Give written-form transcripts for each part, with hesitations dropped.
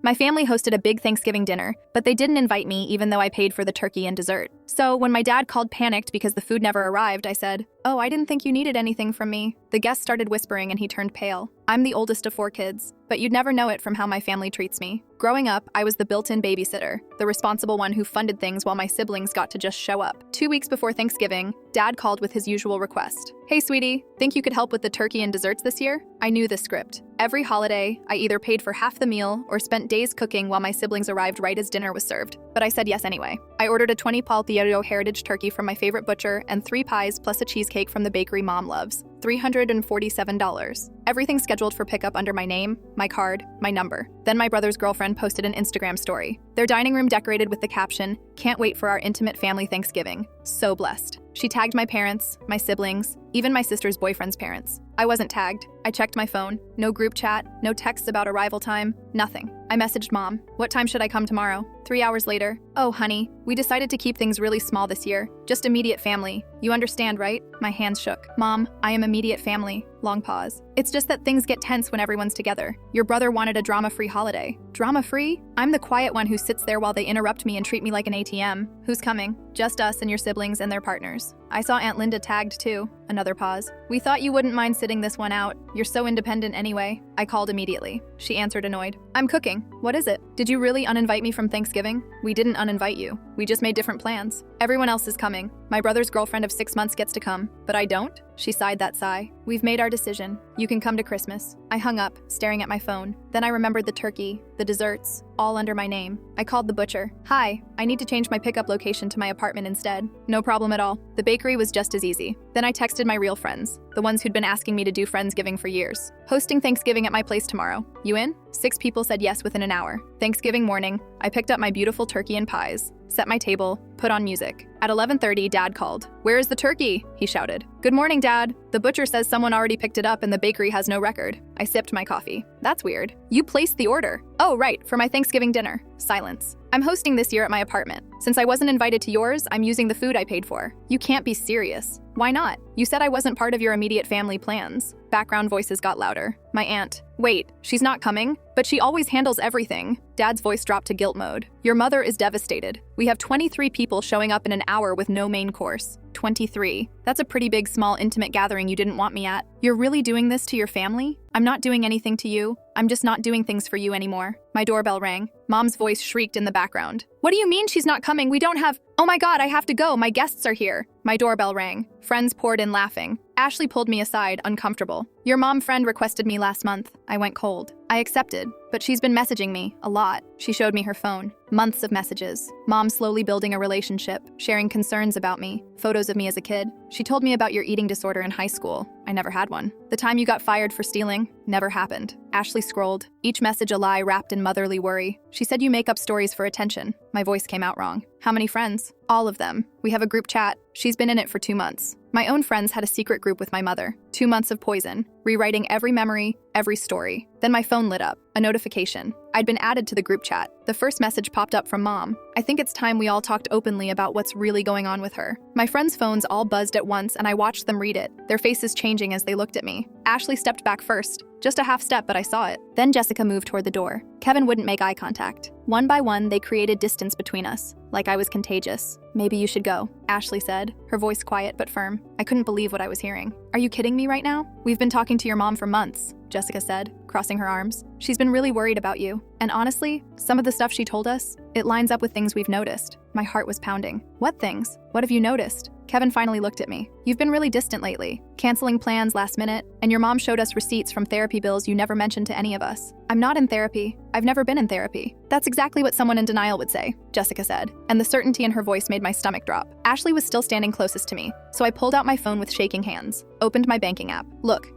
My family hosted a big Thanksgiving dinner, but they didn't invite me even though I paid for the turkey and dessert. So when my dad called panicked because the food never arrived, I said, "Oh, I didn't think you needed anything from me." The guest started whispering and he turned pale. I'm the oldest of 4 kids, but you'd never know it from how my family treats me. Growing up, I was the built-in babysitter, the responsible one who funded things while my siblings got to just show up. 2 weeks before Thanksgiving, Dad called with his usual request. "Hey, sweetie, think you could help with the turkey and desserts this year?" I knew the script. Every holiday, I either paid for half the meal or spent days cooking while my siblings arrived right as dinner was served. But I said yes anyway. I ordered a 20 Paltiero heritage turkey from my favorite butcher and 3 pies plus a cheesecake from the bakery Mom loves. $347. Everything scheduled for pickup under my name, my card, my number. Then my brother's girlfriend posted an Instagram story. Their dining room decorated with the caption, "Can't wait for our intimate family Thanksgiving. So blessed." She tagged my parents, my siblings, even my sister's boyfriend's parents. I wasn't tagged. I checked my phone. No group chat, no texts about arrival time, nothing. I messaged Mom. "What time should I come tomorrow?" 3 hours later, "Oh, honey, we decided to keep things really small this year. Just immediate family. You understand, right?" My hands shook. "Mom, I am immediate family." Long pause. "It's just that things get tense when everyone's together. Your brother wanted a drama-free holiday." Drama-free? I'm the quiet one who sits there while they interrupt me and treat me like an ATM. "Who's coming?" "Just us and your siblings and their partners." I saw Aunt Linda tagged too. Another pause. "We thought you wouldn't mind sitting this one out. You're so independent anyway." I called immediately. She answered annoyed. "I'm cooking. What is it? Did you really uninvite me from Thanksgiving?" "We didn't uninvite you. We just made different plans. Everyone else is coming. My brother's girlfriend of 6 months gets to come, but I don't?" She sighed that sigh. "We've made our decision. You can come to Christmas." I hung up, staring at my phone. Then I remembered the turkey, the desserts, all under my name. I called the butcher. "Hi, I need to change my pickup location to my apartment instead." "No problem at all." The bakery was just as easy. Then I texted my real friends, the ones who'd been asking me to do Friendsgiving for years. "Hosting Thanksgiving at my place tomorrow. You in?" 6 people said yes within an hour. Thanksgiving morning, I picked up my beautiful turkey and pies, set my table, put on music. At 11:30, Dad called. "Where is the turkey?" he shouted. "Good morning, Dad. The butcher says someone already picked it up and the bakery has no record." I sipped my coffee. "That's weird. You placed the order." "Oh, right, for my Thanksgiving dinner." Silence. "I'm hosting this year at my apartment. Since I wasn't invited to yours, I'm using the food I paid for." "You can't be serious." "Why not? You said I wasn't part of your immediate family plans." Background voices got louder. My aunt. "Wait, she's not coming? But she always handles everything." Dad's voice dropped to guilt mode. "Your mother is devastated. We have 23 people showing up in an hour with no main course." 23. That's a pretty big, small, intimate gathering you didn't want me at. "You're really doing this to your family?" "I'm not doing anything to you. I'm just not doing things for you anymore." My doorbell rang. Mom's voice shrieked in the background. "What do you mean she's not coming? We don't have— Oh my God, I have to go. My guests are here." My doorbell rang. Friends poured in laughing. Ashley pulled me aside, uncomfortable. "Your mom friend requested me last month." I went cold. I accepted, but she's been messaging me a lot. She showed me her phone. Months of messages. Mom slowly building a relationship, sharing concerns about me, photos of me as a kid. She told me about your eating disorder in high school. I never had one. The time you got fired for stealing never happened. Ashley scrolled, each message a lie wrapped in motherly worry. She said you make up stories for attention. My voice came out wrong. "How many friends?" "All of them. We have a group chat. She's been in it for 2 months. My own friends had a secret group with my mother. 2 months of poison, rewriting every memory, every story." Then my phone lit up. A notification. I'd been added to the group chat. The first message popped up from Mom. "I think it's time we all talked openly about what's really going on with her." My friends' phones all buzzed at once and I watched them read it, their faces changing as they looked at me. Ashley stepped back first. Just a half step, but I saw it. Then Jessica moved toward the door. Kevin wouldn't make eye contact. One by one, they created distance between us, like I was contagious. "Maybe you should go," Ashley said, her voice quiet but firm. I couldn't believe what I was hearing. "Are you kidding me right now?" "We've been talking to your mom for months," Jessica said, crossing her arms. "She's been really worried about you. And honestly, some of the stuff she told us, it lines up with things we've noticed." My heart was pounding. "What things? What have you noticed?" Kevin finally looked at me. "You've been really distant lately, canceling plans last minute, and your mom showed us receipts from therapy bills you never mentioned to any of us." "I'm not in therapy. I've never been in therapy." "That's exactly what someone in denial would say," Jessica said, and the certainty in her voice made my stomach drop. Ashley was still standing closest to me, so I pulled out my phone with shaking hands, opened my banking app. "Look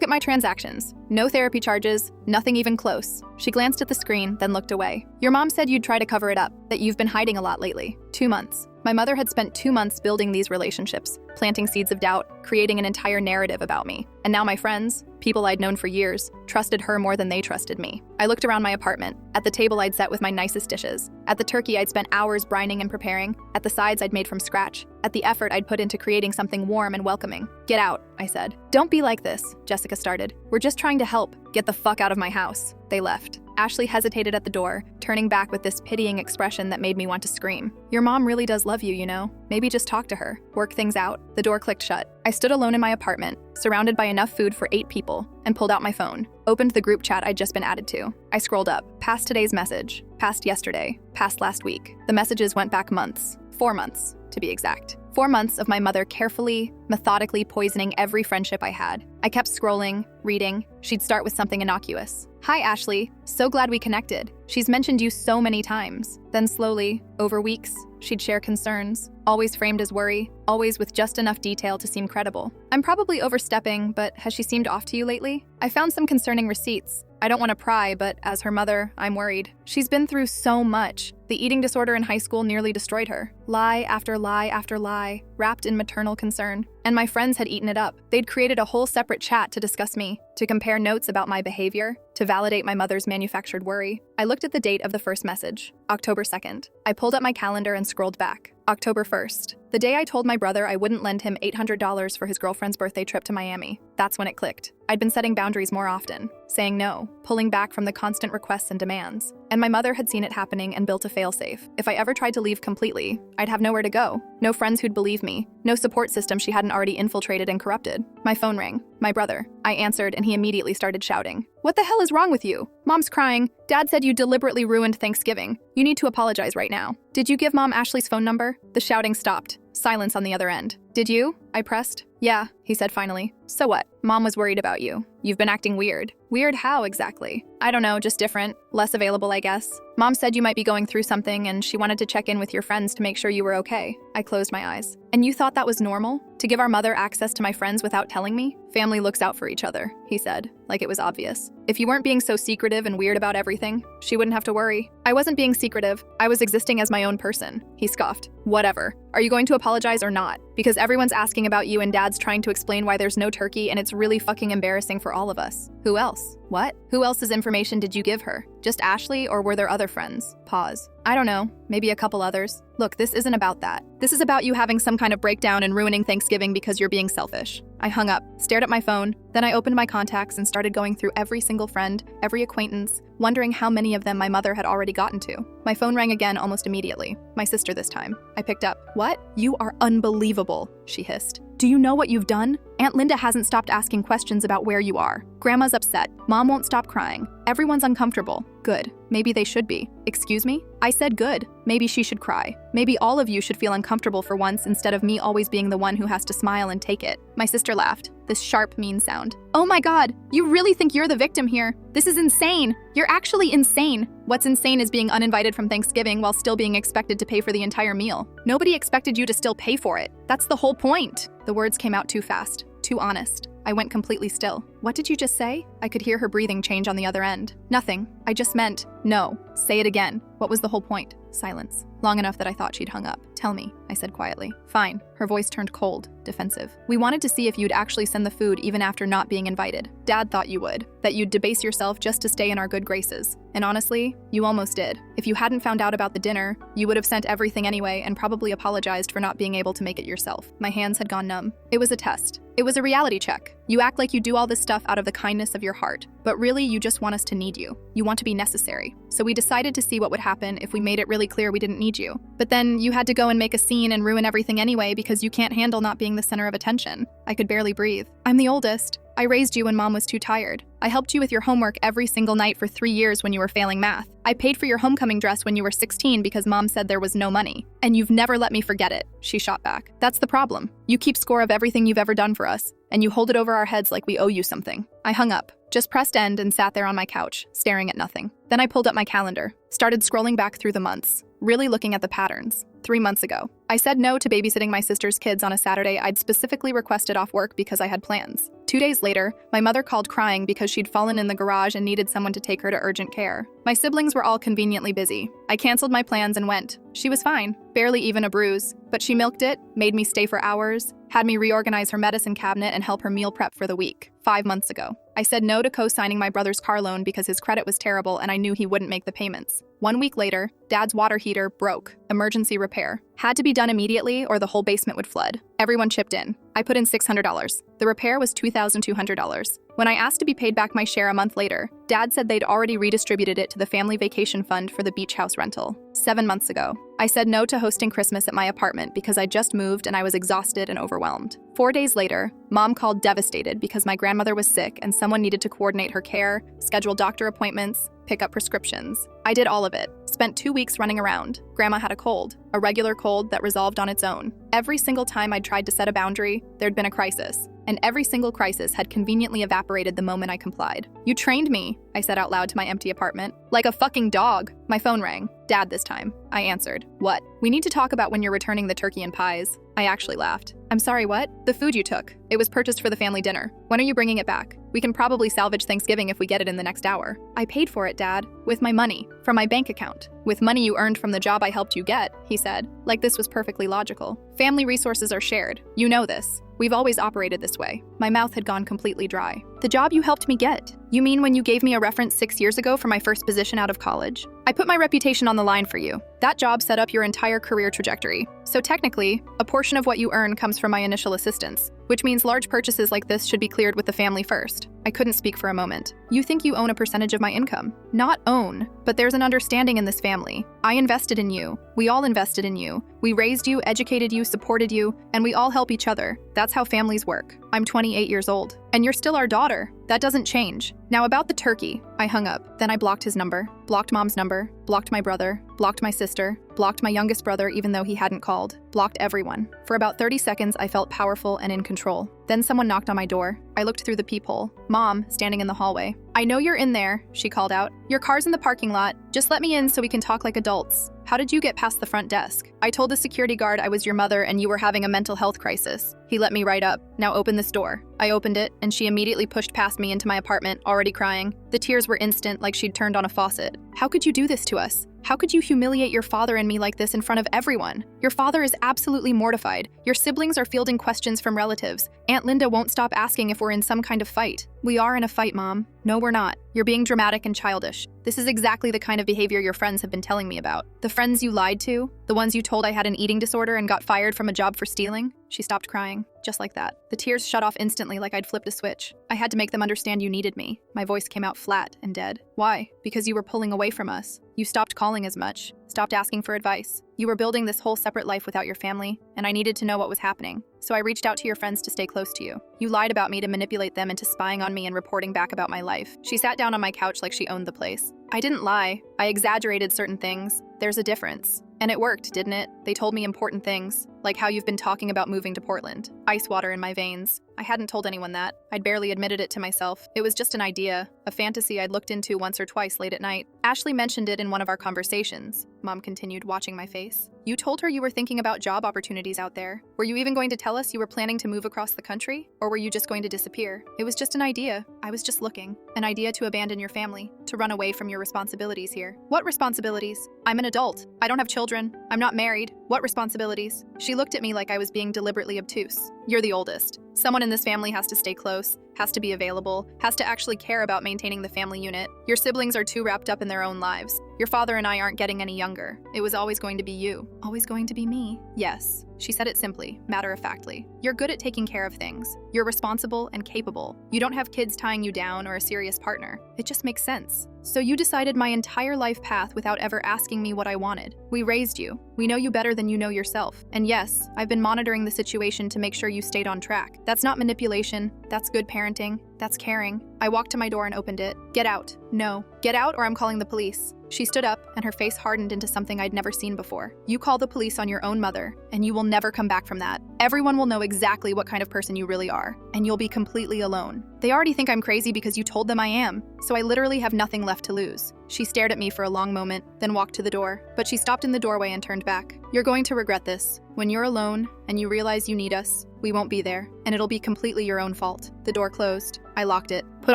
at my transactions. No therapy charges, nothing even close." She glanced at the screen, then looked away. "Your mom said you'd try to cover it up, that you've been hiding a lot lately." 2 months. My mother had spent 2 months building these relationships, planting seeds of doubt, creating an entire narrative about me. And now my friends, people I'd known for years, trusted her more than they trusted me. I looked around my apartment, at the table I'd set with my nicest dishes, at the turkey I'd spent hours brining and preparing, at the sides I'd made from scratch, at the effort I'd put into creating something warm and welcoming. "Get out," I said. "Don't be like this," Jessica started. "We're just trying to help. Get the fuck out of my house." They left. Ashley hesitated at the door, turning back with this pitying expression that made me want to scream. Your mom really does love you, you know? Maybe just talk to her. Work things out. The door clicked shut. I stood alone in my apartment, surrounded by enough food for 8 people, and pulled out my phone. Opened the group chat I'd just been added to. I scrolled up, past today's message, past yesterday, past last week. The messages went back months. 4 months, to be exact. 4 months of my mother carefully, methodically poisoning every friendship I had. I kept scrolling, reading. She'd start with something innocuous. Hi, Ashley. So glad we connected. She's mentioned you so many times. Then slowly, over weeks, she'd share concerns, always framed as worry, always with just enough detail to seem credible. I'm probably overstepping, but has she seemed off to you lately? I found some concerning receipts. I don't want to pry, but as her mother, I'm worried. She's been through so much. The eating disorder in high school nearly destroyed her. Lie after lie after lie, wrapped in maternal concern. And my friends had eaten it up. They'd created a whole separate chat to discuss me, to compare notes about my behavior, to validate my mother's manufactured worry. I looked at the date of the first message, October 2nd. I pulled up my calendar and scrolled back. October 1st, the day I told my brother I wouldn't lend him $800 for his girlfriend's birthday trip to Miami. That's when it clicked. I'd been setting boundaries more often, saying no, pulling back from the constant requests and demands. And my mother had seen it happening and built a failsafe. If I ever tried to leave completely, I'd have nowhere to go. No friends who'd believe me. No support system she hadn't already infiltrated and corrupted. My phone rang. My brother. I answered and he immediately started shouting. What the hell is wrong with you? Mom's crying. Dad said you deliberately ruined Thanksgiving. You need to apologize right now. Did you give Mom Ashley's phone number? The shouting stopped. Silence on the other end. Did you? I pressed. Yeah, he said finally. So what? Mom was worried about you. You've been acting weird. Weird how exactly? I don't know, just different. Less available, I guess. Mom said you might be going through something and she wanted to check in with your friends to make sure you were okay. I closed my eyes. And you thought that was normal? To give our mother access to my friends without telling me? Family looks out for each other, he said, like it was obvious. If you weren't being so secretive and weird about everything, she wouldn't have to worry. I wasn't being secretive. I was existing as my own person, he scoffed. Whatever. Are you going to apologize or not? Because everyone's asking about you and Dad's trying to explain why there's no turkey and it's really fucking embarrassing for all of us. Who else? What? Who else's information did you give her? Just Ashley or were there other friends? Pause. I don't know. Maybe a couple others. Look, this isn't about that. This is about you having some kind of breakdown and ruining Thanksgiving because you're being selfish. I hung up, stared at my phone, then I opened my contacts and started going through every single friend, every acquaintance, wondering how many of them my mother had already gotten to. My phone rang again almost immediately. My sister this time. I picked up. What? You are unbelievable, she hissed. Do you know what you've done? Aunt Linda hasn't stopped asking questions about where you are. Grandma's upset. Mom won't stop crying. Everyone's uncomfortable. Good. Maybe they should be. Excuse me? I said good. Maybe she should cry. Maybe all of you should feel uncomfortable for once instead of me always being the one who has to smile and take it. My sister laughed. This sharp, mean sound. Oh my God, you really think you're the victim here? This is insane. You're actually insane. What's insane is being uninvited from Thanksgiving while still being expected to pay for the entire meal. Nobody expected you to still pay for it. That's the whole point. The words came out too fast, too honest. I went completely still. What did you just say? I could hear her breathing change on the other end. Nothing. I just meant, no. Say it again. What was the whole point? Silence. Long enough that I thought she'd hung up. Tell me, I said quietly. Fine. Her voice turned cold, defensive. We wanted to see if you'd actually send the food even after not being invited. Dad thought you would. That you'd debase yourself just to stay in our good graces. And honestly, you almost did. If you hadn't found out about the dinner, you would have sent everything anyway and probably apologized for not being able to make it yourself. My hands had gone numb. It was a test. It was a reality check. You act like you do all this stuff out of the kindness of your heart, but really you just want us to need you. You want to be necessary. So we decided to see what would happen if we made it really clear we didn't need you. But then you had to go and make a scene and ruin everything anyway because you can't handle not being the center of attention. I could barely breathe. I'm the oldest. I raised you when Mom was too tired. I helped you with your homework every single night for 3 years when you were failing math. I paid for your homecoming dress when you were 16 because Mom said there was no money. And you've never let me forget it, she shot back. That's the problem. You keep score of everything you've ever done for us, and you hold it over our heads like we owe you something. I hung up, just pressed end and sat there on my couch, staring at nothing. Then I pulled up my calendar, started scrolling back through the months, really looking at the patterns. 3 months ago, I said no to babysitting my sister's kids on a Saturday I'd specifically requested off work because I had plans. 2 days later, my mother called crying because she'd fallen in the garage and needed someone to take her to urgent care. My siblings were all conveniently busy. I canceled my plans and went. She was fine, barely even a bruise, but she milked it, made me stay for hours, had me reorganize her medicine cabinet and help her meal prep for the week. 5 months ago, I said no to co-signing my brother's car loan because his credit was terrible and I knew he wouldn't make the payments. 1 week later, Dad's water heater broke. Emergency repair. Had to be done immediately or the whole basement would flood. Everyone chipped in. I put in $600. The repair was $2,200. When I asked to be paid back my share a month later, Dad said they'd already redistributed it to the family vacation fund for the beach house rental. 7 months ago, I said no to hosting Christmas at my apartment because I just moved and I was exhausted and overwhelmed. 4 days later, Mom called devastated because my grandmother was sick and someone needed to coordinate her care, schedule doctor appointments, pick up prescriptions. I did all of it. Spent 2 weeks running around. Grandma had a cold, a regular cold that resolved on its own. Every single time I'd tried to set a boundary, there'd been a crisis. And every single crisis had conveniently evaporated the moment I complied. "You trained me," I said out loud to my empty apartment. "Like a fucking dog." My phone rang. Dad this time. I answered. "What?" "We need to talk about when you're returning the turkey and pies." I actually laughed. "I'm sorry, what?" "The food you took. It was purchased for the family dinner. When are you bringing it back? We can probably salvage Thanksgiving if we get it in the next hour." "I paid for it, Dad. With my money. From my bank account. With money you earned from the job I helped you get," he said. Like this was perfectly logical. "Family resources are shared. You know this. We've always operated this way." My mouth had gone completely dry. "The job you helped me get? You mean when you gave me a reference 6 years ago for my first position out of college? I put my reputation on the line for you. That job set up your entire career trajectory. So technically, a portion of what you earn comes from my initial assistance, which means large purchases like this should be cleared with the family first." I couldn't speak for a moment. "You think you own a percentage of my income?" "Not own, but there's an understanding in this family. I invested in you. We all invested in you. We raised you, educated you, supported you, and we all help each other. That's how families work. I'm 28 years old, and you're still our daughter. That doesn't change. Now about the turkey." I hung up. Then I blocked his number, blocked Mom's number, blocked my brother, blocked my sister, blocked my youngest brother even though he hadn't called, blocked everyone. For about 30 seconds, I felt powerful and in control. Then someone knocked on my door. I looked through the peephole. Mom, standing in the hallway. "I know you're in there," she called out. "Your car's in the parking lot. Just let me in so we can talk like adults." "How did you get past the front desk?" "I told the security guard I was your mother and you were having a mental health crisis. He let me right up. Now open this door." I opened it, and she immediately pushed past me into my apartment, already crying. The tears were instant, like she'd turned on a faucet. "How could you do this to us? How could you humiliate your father and me like this in front of everyone? Your father is absolutely mortified. Your siblings are fielding questions from relatives. Aunt Linda won't stop asking if we're in some kind of fight." "We are in a fight, Mom." "No, we're not. You're being dramatic and childish. This is exactly the kind of behavior your friends have been telling me about. The friends you lied to? The ones you told I had an eating disorder and got fired from a job for stealing?" She stopped crying, just like that. The tears shut off instantly like I'd flipped a switch. "I had to make them understand you needed me." My voice came out flat and dead. "Why?" "Because you were pulling away from us. You stopped calling as much, stopped asking for advice. You were building this whole separate life without your family, and I needed to know what was happening. So I reached out to your friends to stay close to you. You lied about me to manipulate them into spying on me and reporting back about my life." She sat down on my couch like she owned the place. "I didn't lie. I exaggerated certain things. There's a difference. And it worked, didn't it? They told me important things, like how you've been talking about moving to Portland. Ice water in my veins. I hadn't told anyone that. I'd barely admitted it to myself. It was just an idea, a fantasy I'd looked into once or twice late at night. Ashley mentioned it in one of our conversations," Mom continued, watching my face. "You told her you were thinking about job opportunities out there. Were you even going to tell us you were planning to move across the country? Or were you just going to disappear? It was just an idea. I was just looking. An idea to abandon your family, to run away from your responsibilities here." "What responsibilities? I'm an adult. I don't have children. I'm not married. What responsibilities?" She looked at me like I was being deliberately obtuse. "You're the oldest. Someone in this family has to stay close, has to be available, has to actually care about maintaining the family unit. Your siblings are too wrapped up in their own lives. Your father and I aren't getting any younger. It was always going to be you." "Always going to be me?" "Yes." She said it simply, matter-of-factly. "You're good at taking care of things. You're responsible and capable. You don't have kids tying you down or a serious partner. It just makes sense. So you decided my entire life path without ever asking me what I wanted. We raised you. We know you better than you know yourself. And yes, I've been monitoring the situation to make sure you stayed on track. That's not manipulation. That's good parenting. That's caring." I walked to my door and opened it. "Get out. No. Get out or I'm calling the police." She stood up, and her face hardened into something I'd never seen before. "You call the police on your own mother, and you will never come back from that. Everyone will know exactly what kind of person you really are, and you'll be completely alone. They already think I'm crazy because you told them I am, so I literally have nothing left to lose." She stared at me for a long moment, then walked to the door, but she stopped in the doorway and turned back. "You're going to regret this. When you're alone, and you realize you need us, we won't be there, and it'll be completely your own fault." The door closed. I locked it, put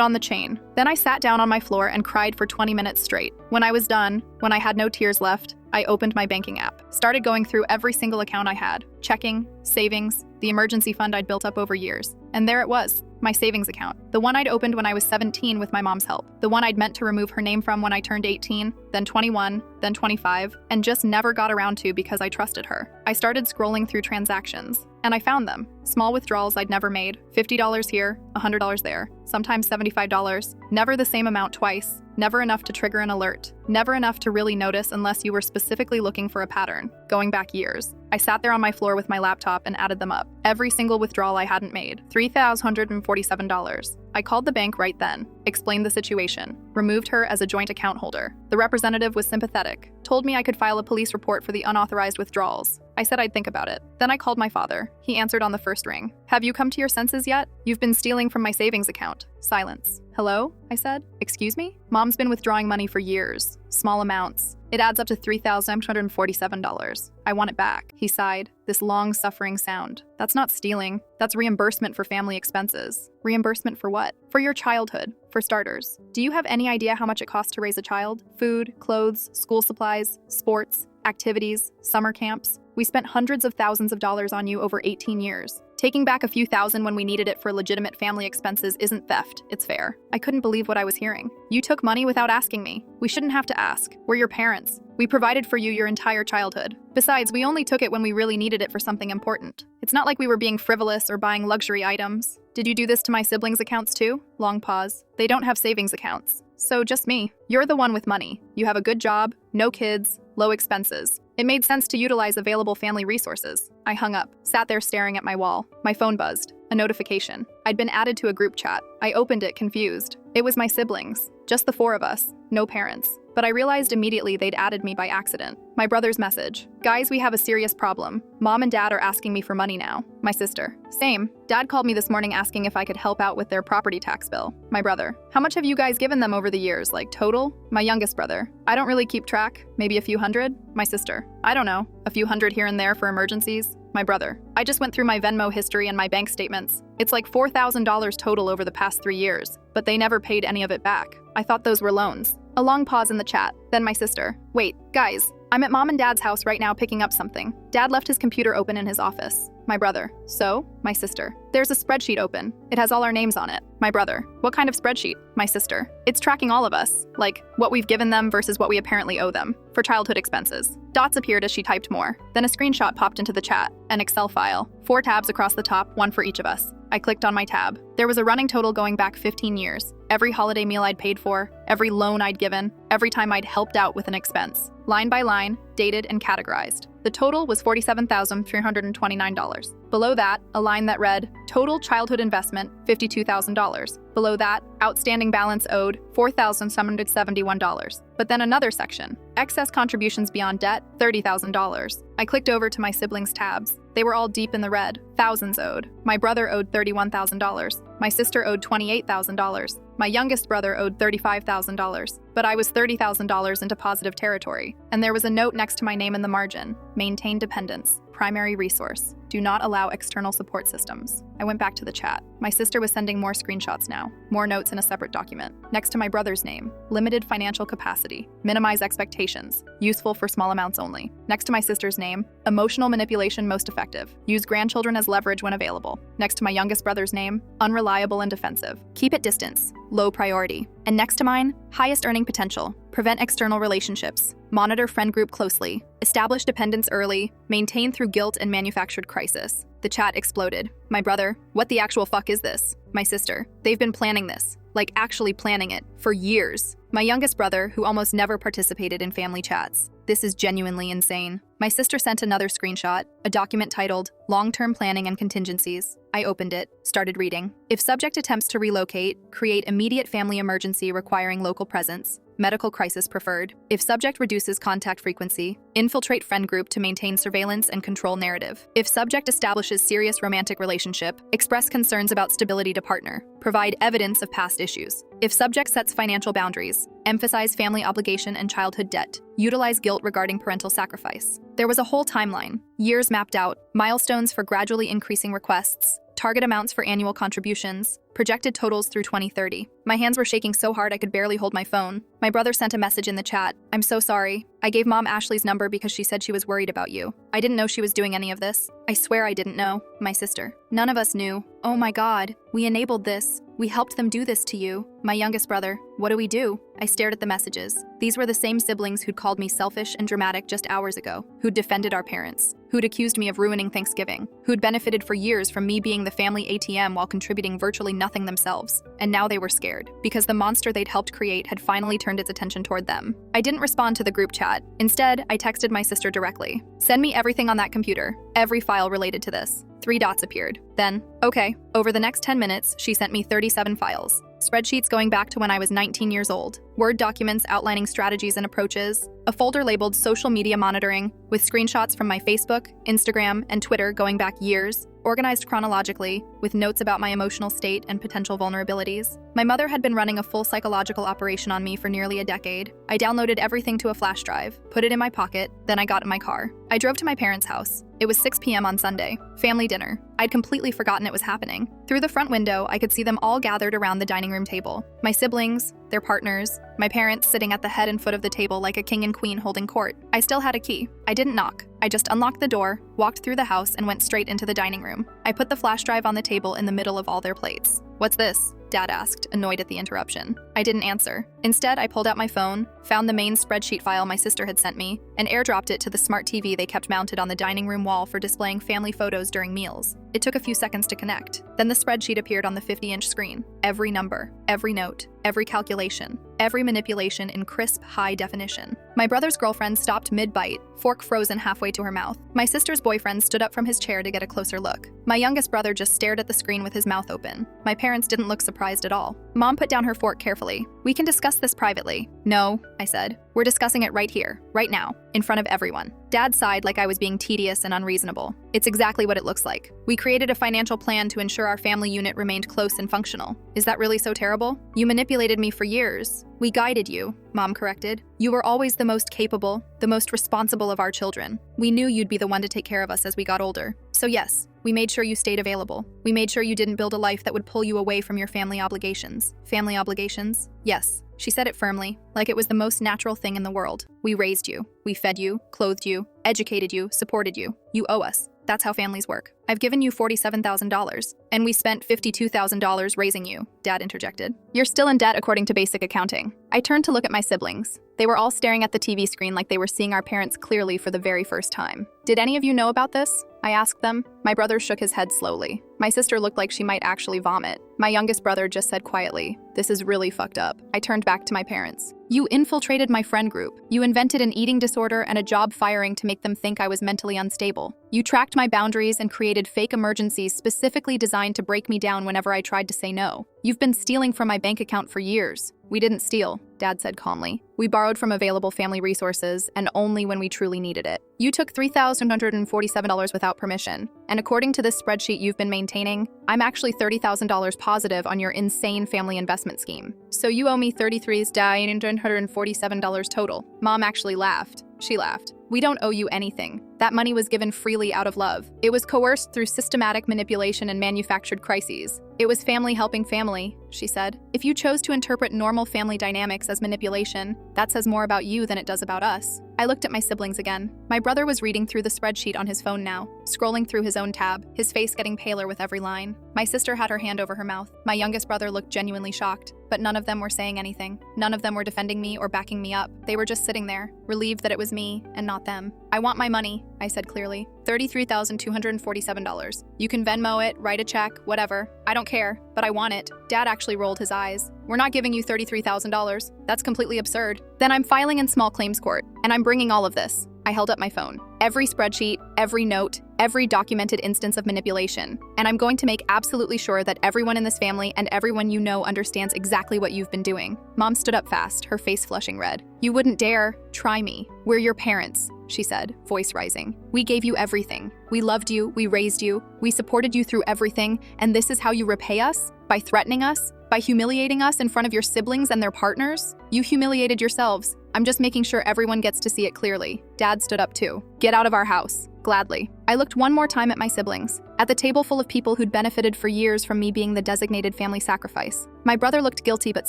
on the chain. Then I sat down on my floor and cried for 20 minutes straight. When I was done, when I had no tears left, I opened my banking app, started going through every single account I had, checking, savings, the emergency fund I'd built up over years. And there it was, my savings account. The one I'd opened when I was 17 with my mom's help. The one I'd meant to remove her name from when I turned 18, then 21, then 25, and just never got around to because I trusted her. I started scrolling through transactions. And I found them. Small withdrawals I'd never made. $50 here, $100 there, sometimes $75. Never the same amount twice. Never enough to trigger an alert. Never enough to really notice unless you were specifically looking for a pattern. Going back years. I sat there on my floor with my laptop and added them up. Every single withdrawal I hadn't made. $3,147. I called the bank right then, explained the situation, removed her as a joint account holder. The representative was sympathetic, told me I could file a police report for the unauthorized withdrawals. I said I'd think about it. Then I called my father. He answered on the first ring. Have you come to your senses yet? You've been stealing from my savings account. Silence. Hello? I said. Excuse me? Mom's been withdrawing money for years. Small amounts. It adds up to $3,247. I want it back. He sighed, this long, suffering sound. That's not stealing. That's reimbursement for family expenses. Reimbursement for what? For your childhood, for starters. Do you have any idea how much it costs to raise a child? Food, clothes, school supplies, sports, activities, summer camps. We spent hundreds of thousands of dollars on you over 18 years. Taking back a few thousand when we needed it for legitimate family expenses isn't theft, it's fair. I couldn't believe what I was hearing. You took money without asking me. We shouldn't have to ask. We're your parents. We provided for you your entire childhood. Besides, we only took it when we really needed it for something important. It's not like we were being frivolous or buying luxury items. Did you do this to my siblings' accounts too? Long pause. They don't have savings accounts. So just me. You're the one with money. You have a good job, no kids, low expenses. It made sense to utilize available family resources. I hung up, sat there staring at my wall. My phone buzzed. A notification. I'd been added to a group chat. I opened it, confused. It was my siblings. Just the four of us. No parents. But I realized immediately they'd added me by accident. My brother's message. Guys, we have a serious problem. Mom and Dad are asking me for money now. My sister. Same. Dad called me this morning asking if I could help out with their property tax bill. My brother. How much have you guys given them over the years, like total? My youngest brother. I don't really keep track. Maybe a few hundred? My sister. I don't know. A few hundred here and there for emergencies. My brother. I just went through my Venmo history and my bank statements. It's like $4,000 total over the past 3 years, but they never paid any of it back. I thought those were loans. A long pause in the chat, then my sister. Wait, guys, I'm at Mom and Dad's house right now picking up something. Dad left his computer open in his office. My brother. So? My sister. There's a spreadsheet open. It has all our names on it. My brother. What kind of spreadsheet? My sister. It's tracking all of us, like what we've given them versus what we apparently owe them, for childhood expenses. Dots appeared as she typed more. Then a screenshot popped into the chat, an Excel file. 4 tabs across the top, one for each of us. I clicked on my tab. There was a running total going back 15 years. Every holiday meal I'd paid for, every loan I'd given, every time I'd helped out with an expense. Line by line, dated and categorized. The total was $47,329. Below that, a line that read, total childhood investment, $52,000. Below that, outstanding balance owed, $4,771. But then another section, excess contributions beyond debt, $30,000. I clicked over to my siblings' tabs. They were all deep in the red, thousands owed. My brother owed $31,000. My sister owed $28,000. My youngest brother owed $35,000. But I was $30,000 into positive territory. And there was a note next to my name in the margin, maintain dependence. Primary resource. Do not allow external support systems. I went back to the chat. My sister was sending more screenshots now. More notes in a separate document. Next to my brother's name. Limited financial capacity. Minimize expectations. Useful for small amounts only. Next to my sister's name. Emotional manipulation most effective. Use grandchildren as leverage when available. Next to my youngest brother's name. Unreliable and defensive. Keep at distance. Low priority. And next to mine. Highest earning potential. Prevent external relationships. Monitor friend group closely. Establish dependence early. Maintain through guilt and manufactured crisis. The chat exploded. My brother, what the actual fuck is this? My sister, they've been planning this. Like actually planning it. For years. My youngest brother, who almost never participated in family chats. This is genuinely insane. My sister sent another screenshot, a document titled, Long-Term Planning and Contingencies. I opened it, started reading. If subject attempts to relocate, create immediate family emergency requiring local presence. Medical crisis preferred. If subject reduces contact frequency, infiltrate friend group to maintain surveillance and control narrative. If subject establishes serious romantic relationship, express concerns about stability to partner. Provide evidence of past issues. If subject sets financial boundaries, emphasize family obligation and childhood debt. Utilize guilt regarding parental sacrifice. There was a whole timeline, years mapped out, milestones for gradually increasing requests, target amounts for annual contributions, Projected totals through 2030. My hands were shaking so hard I could barely hold my phone. My brother sent a message in the chat. I'm so sorry. I gave Mom Ashley's number because she said she was worried about you. I didn't know she was doing any of this. I swear I didn't know. My sister. None of us knew. Oh my God. We enabled this. We helped them do this to you. My youngest brother. What do we do? I stared at the messages. These were the same siblings who'd called me selfish and dramatic just hours ago, who'd defended our parents, who'd accused me of ruining Thanksgiving, who'd benefited for years from me being the family ATM while contributing virtually nothing themselves. And now they were scared, because the monster they'd helped create had finally turned its attention toward them. I didn't respond to the group chat. Instead, I texted my sister directly. Send me everything on that computer, every file related to this. 3 dots appeared. Then, okay. Over the next 10 minutes, she sent me 37 files. Spreadsheets going back to when I was 19 years old, Word documents outlining strategies and approaches, a folder labeled social media monitoring with screenshots from my Facebook, Instagram, and Twitter going back years, organized chronologically with notes about my emotional state and potential vulnerabilities. My mother had been running a full psychological operation on me for nearly a decade. I downloaded everything to a flash drive, put it in my pocket, then I got in my car. I drove to my parents' house. It was 6 p.m. on Sunday, family dinner. I'd completely forgotten it was happening. Through the front window, I could see them all gathered around the dining room table. My siblings, their partners, my parents sitting at the head and foot of the table like a king and queen holding court. I still had a key. I didn't knock. I just unlocked the door, walked through the house, and went straight into the dining room. I put the flash drive on the table in the middle of all their plates. "What's this?" Dad asked, annoyed at the interruption. I didn't answer. Instead, I pulled out my phone, found the main spreadsheet file my sister had sent me, and airdropped it to the smart TV they kept mounted on the dining room wall for displaying family photos during meals. It took a few seconds to connect. Then the spreadsheet appeared on the 50-inch screen. Every number, every note, every calculation, every manipulation in crisp, high definition. My brother's girlfriend stopped mid-bite, fork frozen halfway to her mouth. My sister's boyfriend stood up from his chair to get a closer look. My youngest brother just stared at the screen with his mouth open. My parents didn't look surprised at all. Mom put down her fork carefully. "We can discuss this privately." "No," I said. "We're discussing it right here, right now, in front of everyone." Dad sighed like I was being tedious and unreasonable. "It's exactly what it looks like. We created a financial plan to ensure our family unit remained close and functional. Is that really so terrible? You manipulated me for years. We guided you," Mom corrected. "You were always the most capable, the most responsible of our children. We knew you'd be the one to take care of us as we got older. So yes, we made sure you stayed available. We made sure you didn't build a life that would pull you away from your family obligations." Family obligations? Yes. She said it firmly, like it was the most natural thing in the world. "We raised you. We fed you, clothed you, educated you, supported you. You owe us. That's how families work. I've given you $47,000, and we spent $52,000 raising you," Dad interjected. "You're still in debt according to basic accounting." I turned to look at my siblings. They were all staring at the TV screen like they were seeing our parents clearly for the very first time. "Did any of you know about this?" I asked them. My brother shook his head slowly. My sister looked like she might actually vomit. My youngest brother just said quietly, "This is really fucked up." I turned back to my parents. "You infiltrated my friend group. You invented an eating disorder and a job firing to make them think I was mentally unstable. You tracked my boundaries and created fake emergencies specifically designed to break me down whenever I tried to say no. You've been stealing from my bank account for years." "We didn't steal," Dad said calmly. "We borrowed from available family resources, and only when we truly needed it. You took $3,147 without permission, and according to this spreadsheet you've been maintaining, I'm actually $30,000 positive on your insane family investment scheme. So you owe me $33,947 total." Mom actually laughed. She laughed. "We don't owe you anything. That money was given freely out of love. It was coerced through systematic manipulation and manufactured crises. It was family helping family," she said. "If you chose to interpret normal family dynamics as manipulation, that says more about you than it does about us." I looked at my siblings again. My brother was reading through the spreadsheet on his phone now, scrolling through his own tab, his face getting paler with every line. My sister had her hand over her mouth. My youngest brother looked genuinely shocked, but none of them were saying anything. None of them were defending me or backing me up. They were just sitting there, relieved that it was me and not them. "I want my money," I said clearly. $33,247. You can Venmo it, write a check, whatever. I don't care, but I want it. Dad actually rolled his eyes. "We're not giving you $33,000. That's completely absurd." "Then I'm filing in small claims court, and I'm bringing all of this." I held up my phone. "Every spreadsheet, every note, every documented instance of manipulation. And I'm going to make absolutely sure that everyone in this family and everyone you know understands exactly what you've been doing." Mom stood up fast, her face flushing red. "You wouldn't dare try me. We're your parents," she said, voice rising. "We gave you everything. We loved you, we raised you, we supported you through everything, and this is how you repay us? By threatening us? By humiliating us in front of your siblings and their partners? You humiliated yourselves. I'm just making sure everyone gets to see it clearly. Dad stood up too. Get out of our house. Gladly. I looked one more time at my siblings, at the table full of people who'd benefited for years from me being the designated family sacrifice. My brother looked guilty but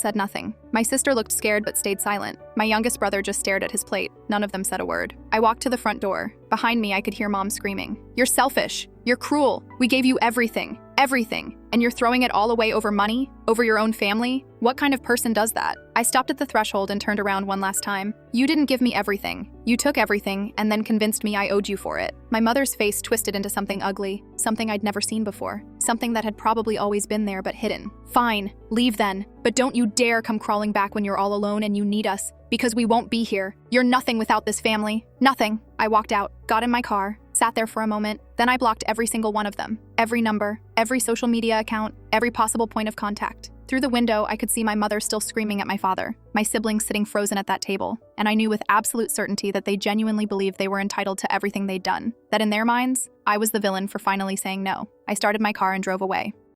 said nothing. My sister looked scared but stayed silent. My youngest brother just stared at his plate. None of them said a word. I walked to the front door. Behind me, I could hear Mom screaming, "You're selfish. You're cruel. We gave you everything. Everything. And you're throwing it all away over money? Over your own family? What kind of person does that?" I stopped at the threshold and turned around one last time. "You didn't give me everything. You took everything and then convinced me I owed you for it." My mother's face twisted into something ugly, something I'd never seen before, something that had probably always been there but hidden. "Fine, leave then, but don't you dare come crawling back when you're all alone and you need us, because we won't be here. You're nothing without this family. Nothing." I walked out, got in my car, sat there for a moment, then I blocked every single one of them. Every number, every social media account, every possible point of contact. Through the window, I could see my mother still screaming at my father, my siblings sitting frozen at that table, and I knew with absolute certainty that they genuinely believed they were entitled to everything they'd done, that in their minds, I was the villain for finally saying no. I started my car and drove away.